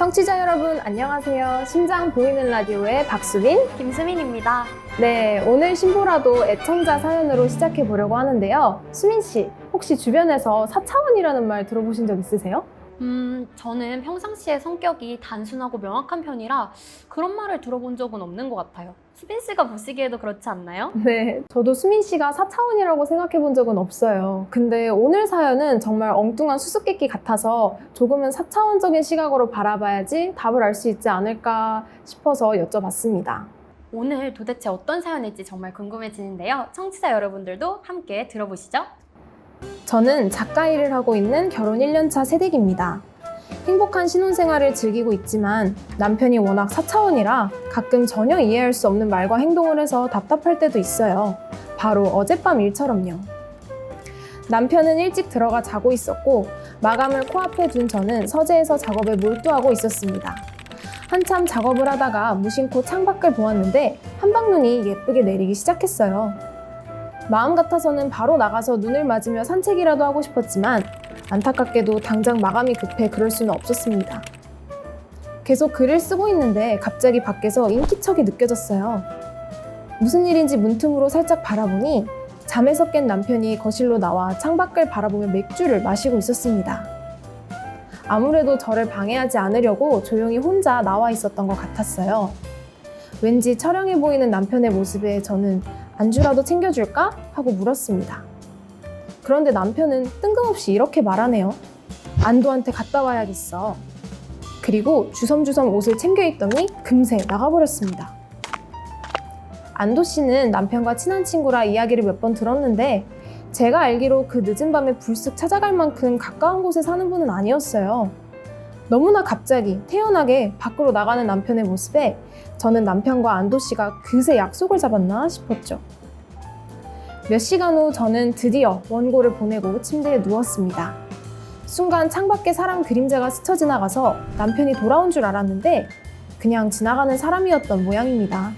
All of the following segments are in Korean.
청취자 여러분 안녕하세요. 심장 보이는 라디오의 박수빈, 김수민입니다. 네, 오늘 신보라도 애청자 사연으로 시작해 보려고 하는데요. 수민 씨, 혹시 주변에서 4차원이라는 말 들어보신 적 있으세요? 저는 평상시에 성격이 단순하고 명확한 편이라 그런 말을 들어본 적은 없는 것 같아요. 수빈 씨가 보시기에도 그렇지 않나요? 네, 저도 수민 씨가 4차원이라고 생각해 본 적은 없어요. 근데 오늘 사연은 정말 엉뚱한 수수께끼 같아서 조금은 4차원적인 시각으로 바라봐야지 답을 알 수 있지 않을까 싶어서 여쭤봤습니다. 오늘 도대체 어떤 사연일지 정말 궁금해지는데요. 청취자 여러분들도 함께 들어보시죠. 저는 작가 일을 하고 있는 결혼 1년차 새댁입니다. 행복한 신혼생활을 즐기고 있지만 남편이 워낙 4차원이라 가끔 전혀 이해할 수 없는 말과 행동을 해서 답답할 때도 있어요. 바로 어젯밤 일처럼요. 남편은 일찍 들어가 자고 있었고 마감을 코앞에 둔 저는 서재에서 작업에 몰두하고 있었습니다. 한참 작업을 하다가 무심코 창밖을 보았는데 한방눈이 예쁘게 내리기 시작했어요. 마음 같아서는 바로 나가서 눈을 맞으며 산책이라도 하고 싶었지만 안타깝게도 당장 마감이 급해 그럴 수는 없었습니다. 계속 글을 쓰고 있는데 갑자기 밖에서 인기척이 느껴졌어요. 무슨 일인지 문틈으로 살짝 바라보니 잠에서 깬 남편이 거실로 나와 창밖을 바라보며 맥주를 마시고 있었습니다. 아무래도 저를 방해하지 않으려고 조용히 혼자 나와 있었던 것 같았어요. 왠지 처량해 보이는 남편의 모습에 저는 안주라도 챙겨줄까? 하고 물었습니다. 그런데 남편은 뜬금없이 이렇게 말하네요. 안도한테 갔다 와야겠어. 그리고 주섬주섬 옷을 챙겨 입더니 금세 나가버렸습니다. 안도 씨는 남편과 친한 친구라 이야기를 몇 번 들었는데 제가 알기로 그 늦은 밤에 불쑥 찾아갈 만큼 가까운 곳에 사는 분은 아니었어요. 너무나 갑자기 태연하게 밖으로 나가는 남편의 모습에 저는 남편과 안도 씨가 그새 약속을 잡았나 싶었죠. 몇 시간 후 저는 드디어 원고를 보내고 침대에 누웠습니다. 순간 창밖에 사람 그림자가 스쳐 지나가서 남편이 돌아온 줄 알았는데 그냥 지나가는 사람이었던 모양입니다.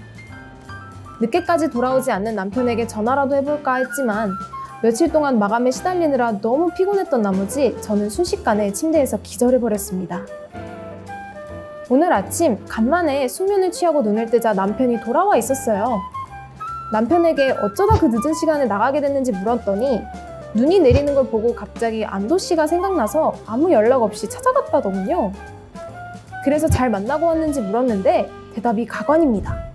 늦게까지 돌아오지 않는 남편에게 전화라도 해볼까 했지만 며칠 동안 마감에 시달리느라 너무 피곤했던 나머지 저는 순식간에 침대에서 기절해버렸습니다. 오늘 아침 간만에 숙면을 취하고 눈을 뜨자 남편이 돌아와 있었어요. 남편에게 어쩌다 그 늦은 시간에 나가게 됐는지 물었더니 눈이 내리는 걸 보고 갑자기 안도 씨가 생각나서 아무 연락 없이 찾아갔다더군요. 그래서 잘 만나고 왔는지 물었는데 대답이 가관입니다.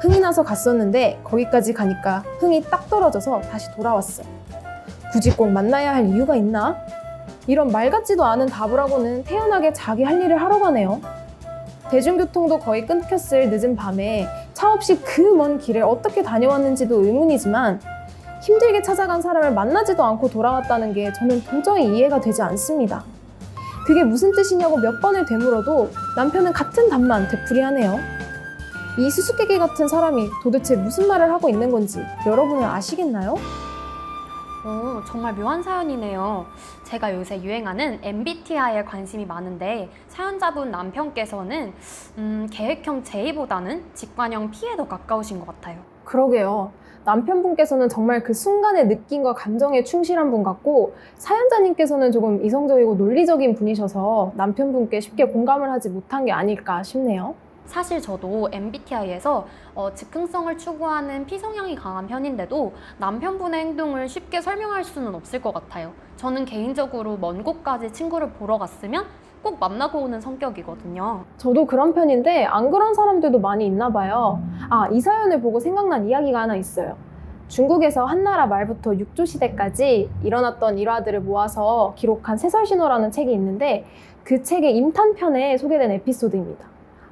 흥이 나서 갔었는데 거기까지 가니까 흥이 딱 떨어져서 다시 돌아왔어. 굳이 꼭 만나야 할 이유가 있나? 이런 말 같지도 않은 답을 하고는 태연하게 자기 할 일을 하러 가네요. 대중교통도 거의 끊겼을 늦은 밤에 차 없이 그 먼 길을 어떻게 다녀왔는지도 의문이지만 힘들게 찾아간 사람을 만나지도 않고 돌아왔다는 게 저는 도저히 이해가 되지 않습니다. 그게 무슨 뜻이냐고 몇 번을 되물어도 남편은 같은 답만 되풀이하네요. 이 수수께끼 같은 사람이 도대체 무슨 말을 하고 있는 건지 여러분은 아시겠나요? 정말 묘한 사연이네요. 제가 요새 유행하는 MBTI에 관심이 많은데 사연자분 남편께서는 계획형 J보다는 직관형 P에 더 가까우신 것 같아요. 그러게요. 남편분께서는 정말 그 순간의 느낌과 감정에 충실한 분 같고 사연자님께서는 조금 이성적이고 논리적인 분이셔서 남편분께 쉽게 공감을 하지 못한 게 아닐까 싶네요. 사실 저도 MBTI에서 즉흥성을 추구하는 P성향이 강한 편인데도 남편분의 행동을 쉽게 설명할 수는 없을 것 같아요. 저는 개인적으로 먼 곳까지 친구를 보러 갔으면 꼭 만나고 오는 성격이거든요. 저도 그런 편인데 안 그런 사람들도 많이 있나 봐요. 이 사연을 보고 생각난 이야기가 하나 있어요. 중국에서 한나라 말부터 육조시대까지 일어났던 일화들을 모아서 기록한 세설신호라는 책이 있는데 그 책의 임탄편에 소개된 에피소드입니다.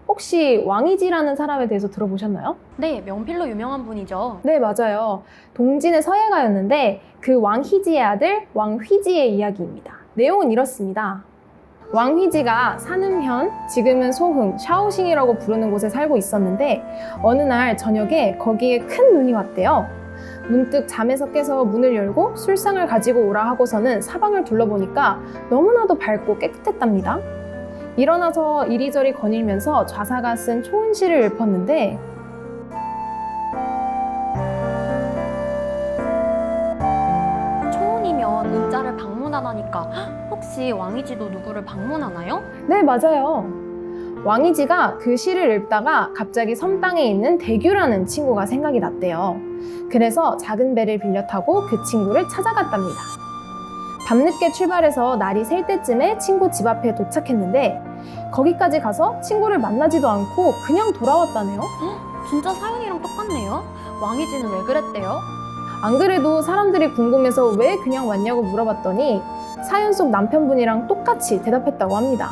혹시 왕이지라는 사람에 대해서 들어보셨나요? 네, 명필로 유명한 분이죠. 네, 맞아요. 동진의 서예가였는데 그 왕희지의 아들 왕휘지의 이야기입니다. 내용은 이렇습니다. 왕휘지가 산음현, 지금은 소흥, 샤오싱이라고 부르는 곳에 살고 있었는데 어느 날 저녁에 거기에 큰 눈이 왔대요. 문득 잠에서 깨서 문을 열고 술상을 가지고 오라 하고서는 사방을 둘러보니까 너무나도 밝고 깨끗했답니다. 일어나서 이리저리 거닐면서 좌사가 쓴 초은시를 읊었는데 초은이면 은자를 방문하는 방문한다니까 혹시 왕이지도 누구를 방문하나요? 네, 맞아요. 왕이지가 그 시를 읽다가 갑자기 섬 땅에 있는 대규라는 친구가 생각이 났대요. 그래서 작은 배를 빌려 타고 그 친구를 찾아갔답니다. 밤늦게 출발해서 날이 셀 때쯤에 친구 집 앞에 도착했는데 거기까지 가서 친구를 만나지도 않고 그냥 돌아왔다네요. 진짜 사연이랑 똑같네요. 왕이지는 왜 그랬대요? 안 그래도 사람들이 궁금해서 왜 그냥 왔냐고 물어봤더니 사연 속 남편분이랑 똑같이 대답했다고 합니다.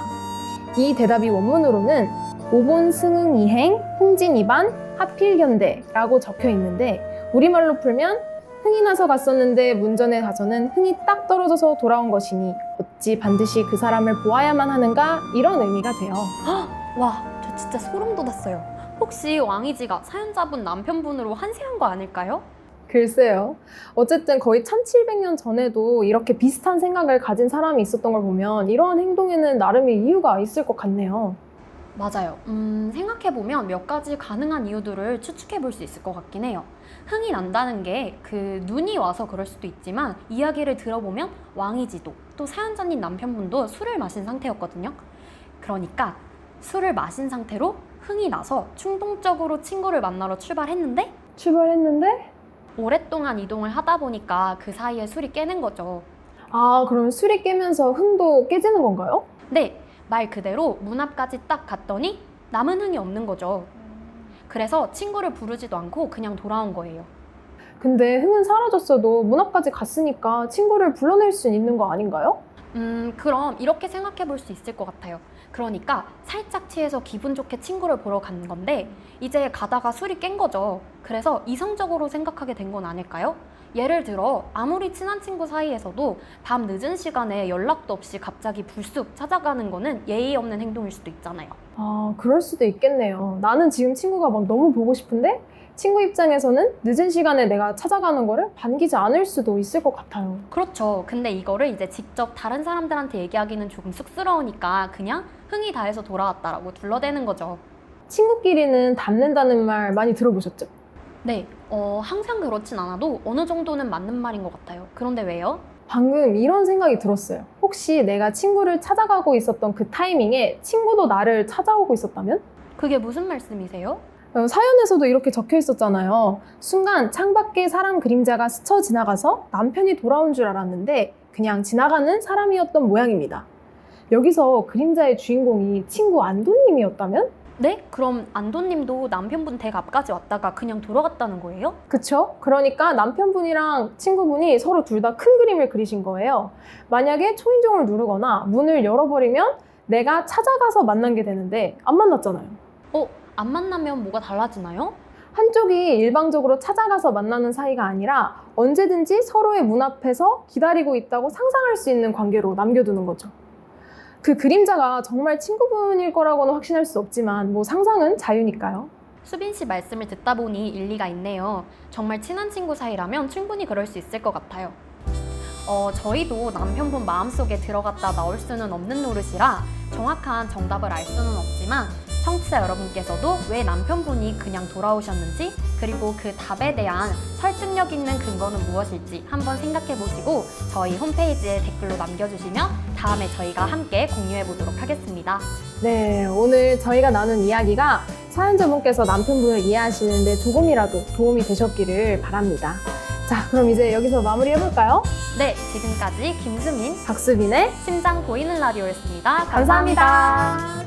이 대답이 원문으로는 오본 승응이행 흥진이반 하필견대라고 적혀 있는데 우리말로 풀면 흥이 나서 갔었는데 문전에 가서는 흥이 딱 떨어져서 돌아온 것이니 어찌 반드시 그 사람을 보아야만 하는가 이런 의미가 돼요. 와, 저 진짜 소름 돋았어요. 혹시 왕이지가 사연자분 남편분으로 환생한 거 아닐까요? 글쎄요. 어쨌든 거의 1700년 전에도 이렇게 비슷한 생각을 가진 사람이 있었던 걸 보면 이러한 행동에는 나름의 이유가 있을 것 같네요. 맞아요. 생각해보면 몇 가지 가능한 이유들을 추측해볼 수 있을 것 같긴 해요. 흥이 난다는 게 그 눈이 와서 그럴 수도 있지만 이야기를 들어보면 왕이지도 또 사연자님 남편분도 술을 마신 상태였거든요. 그러니까 술을 마신 상태로 흥이 나서 충동적으로 친구를 만나러 출발했는데 오랫동안 이동을 하다 보니까 그 사이에 술이 깨는 거죠. 아, 그럼 술이 깨면서 흥도 깨지는 건가요? 네, 말 그대로 문 앞까지 딱 갔더니 남은 흥이 없는 거죠. 그래서 친구를 부르지도 않고 그냥 돌아온 거예요. 근데 흥은 사라졌어도 문 앞까지 갔으니까 친구를 불러낼 수 있는 거 아닌가요? 그럼 이렇게 생각해 볼 수 있을 것 같아요. 그러니까 살짝 취해서 기분 좋게 친구를 보러 간 건데 이제 가다가 술이 깬 거죠. 그래서 이성적으로 생각하게 된 건 아닐까요? 예를 들어 아무리 친한 친구 사이에서도 밤 늦은 시간에 연락도 없이 갑자기 불쑥 찾아가는 거는 예의 없는 행동일 수도 있잖아요. 아, 그럴 수도 있겠네요. 나는 지금 친구가 막 너무 보고 싶은데 친구 입장에서는 늦은 시간에 내가 찾아가는 거를 반기지 않을 수도 있을 것 같아요. 그렇죠. 근데 이거를 이제 직접 다른 사람들한테 얘기하기는 조금 쑥스러우니까 그냥 흥이 다해서 돌아왔다라고 둘러대는 거죠. 친구끼리는 닮는다는 말 많이 들어보셨죠? 네, 항상 그렇진 않아도 어느 정도는 맞는 말인 것 같아요. 그런데 왜요? 방금 이런 생각이 들었어요. 혹시 내가 친구를 찾아가고 있었던 그 타이밍에 친구도 나를 찾아오고 있었다면? 그게 무슨 말씀이세요? 사연에서도 이렇게 적혀 있었잖아요. 순간 창밖에 사람 그림자가 스쳐 지나가서 남편이 돌아온 줄 알았는데 그냥 지나가는 사람이었던 모양입니다. 여기서 그림자의 주인공이 친구 안도님이었다면? 네? 그럼 안도님도 남편분 댁 앞까지 왔다가 그냥 돌아갔다는 거예요? 그쵸? 그러니까 남편분이랑 친구분이 서로 둘 다 큰 그림을 그리신 거예요. 만약에 초인종을 누르거나 문을 열어버리면 내가 찾아가서 만난 게 되는데 안 만났잖아요. 안 만나면 뭐가 달라지나요? 한쪽이 일방적으로 찾아가서 만나는 사이가 아니라 언제든지 서로의 문 앞에서 기다리고 있다고 상상할 수 있는 관계로 남겨두는 거죠. 그 그림자가 정말 친구분일 거라고는 확신할 수 없지만 뭐 상상은 자유니까요. 수빈 씨 말씀을 듣다 보니 일리가 있네요. 정말 친한 친구 사이라면 충분히 그럴 수 있을 것 같아요. 저희도 남편분 마음속에 들어갔다 나올 수는 없는 노릇이라 정확한 정답을 알 수는 없지만 청취자 여러분께서도 왜 남편분이 그냥 돌아오셨는지 그리고 그 답에 대한 설득력 있는 근거는 무엇일지 한번 생각해 보시고 저희 홈페이지에 댓글로 남겨주시면 다음에 저희가 함께 공유해 보도록 하겠습니다. 네, 오늘 저희가 나눈 이야기가 사연자분께서 남편분을 이해하시는데 조금이라도 도움이 되셨기를 바랍니다. 자, 그럼 이제 여기서 마무리해볼까요? 네, 지금까지 김수민, 박수빈의 심장 보이는 라디오였습니다. 감사합니다.